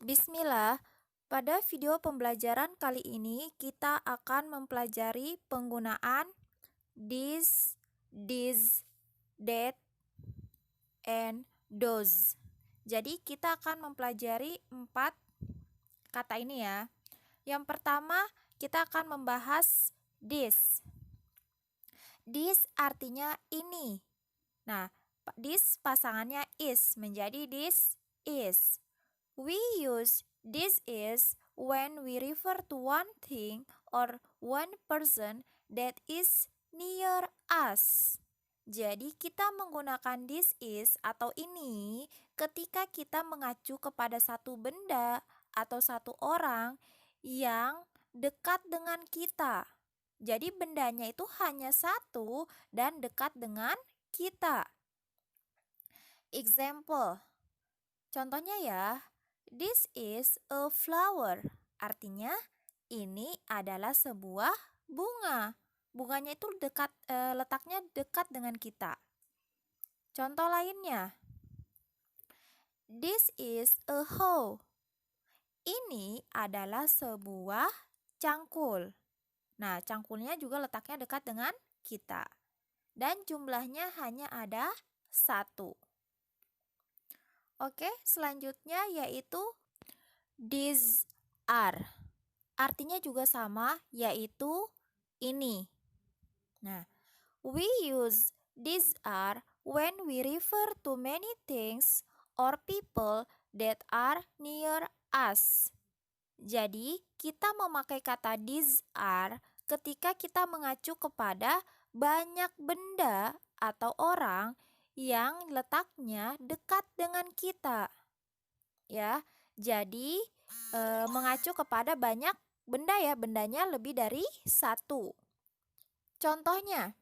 Bismillah, pada video pembelajaran kali ini kita akan mempelajari penggunaan this, that, and those. Jadi kita akan mempelajari 4 kata ini ya. Yang pertama kita akan membahas this. This artinya ini. Nah, this pasangannya is menjadi this is. We use this is when we refer to one thing or one person that is near us. Jadi kita menggunakan this is atau ini ketika kita mengacu kepada satu benda atau satu orang yang dekat dengan kita. Jadi bendanya itu hanya satu dan dekat dengan kita. Example. Contohnya ya, this is a flower. Artinya ini adalah sebuah bunga. Bunganya itu letaknya dekat dengan kita. Contoh lainnya, this is a hoe. Ini adalah sebuah cangkul. Nah, cangkulnya juga letaknya dekat dengan kita. Dan jumlahnya hanya ada 1. Oke, selanjutnya yaitu these are. Artinya juga sama, yaitu ini. Nah, we use these are when we refer to many things or people that are near us. Jadi, kita memakai kata these are ketika kita mengacu kepada banyak benda atau orang yang letaknya dekat dengan kita. Ya, jadi mengacu kepada banyak benda ya, bendanya lebih dari 1. Contohnya,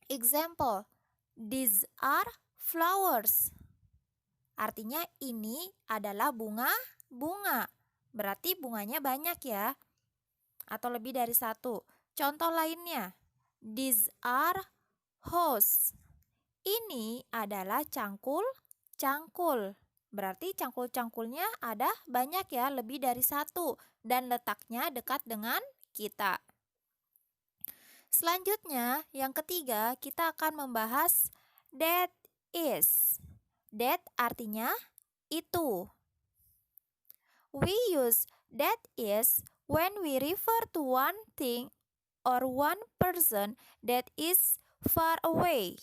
example, these are flowers. Artinya ini adalah bunga. Berarti bunganya banyak ya, atau lebih dari 1. Contoh lainnya, these are hoes. Ini adalah cangkul. Berarti cangkul-cangkulnya ada banyak ya, lebih dari 1. Dan letaknya dekat dengan kita. Selanjutnya, yang ketiga, kita akan membahas that is. That artinya itu. We use that is when we refer to one thing or one person that is far away.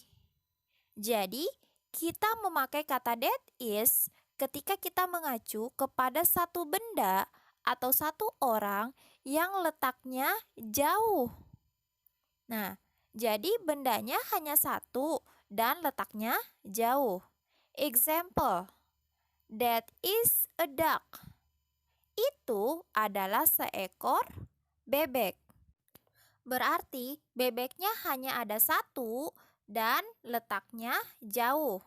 Jadi, kita memakai kata that is ketika kita mengacu kepada satu benda atau satu orang yang letaknya jauh. Nah, jadi bendanya hanya 1 dan letaknya jauh. Example, that is a duck. Itu adalah seekor bebek. Berarti bebeknya hanya ada 1 dan letaknya jauh.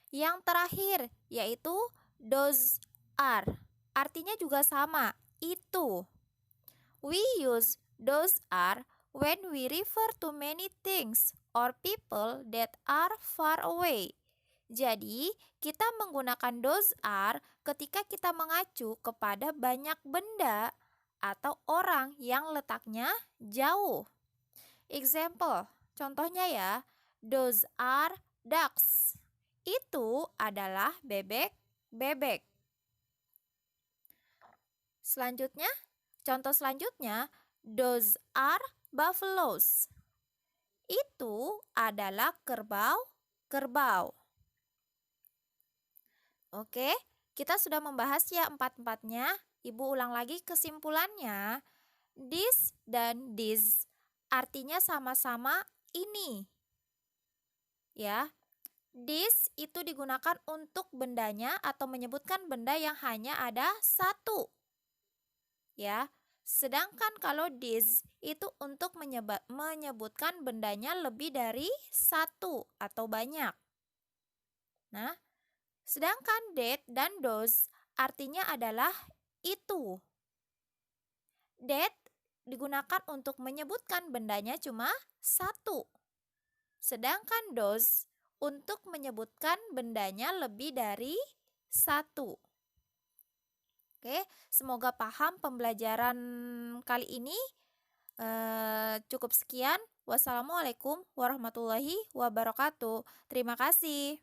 Yang terakhir yaitu those are. Artinya juga sama, itu. We use those are when we refer to many things or people that are far away. Jadi, kita menggunakan those are ketika kita mengacu kepada banyak benda atau orang yang letaknya jauh. Example, contohnya ya, those are ducks. Itu adalah bebek. Selanjutnya, contoh selanjutnya, those are buffaloes. Itu adalah kerbau. Oke, kita sudah membahas ya 4-4-nya. Ibu ulang lagi kesimpulannya. This dan this artinya sama-sama ini. Ya. This itu digunakan untuk bendanya atau menyebutkan benda yang hanya ada 1. Ya. Sedangkan kalau this itu untuk menyebutkan bendanya lebih dari 1 atau banyak. Nah, sedangkan that dan those artinya adalah itu. That digunakan untuk menyebutkan bendanya cuma 1. Sedangkan those untuk menyebutkan bendanya lebih dari 1. Oke, semoga paham pembelajaran kali ini. Cukup sekian. Wassalamualaikum warahmatullahi wabarakatuh. Terima kasih.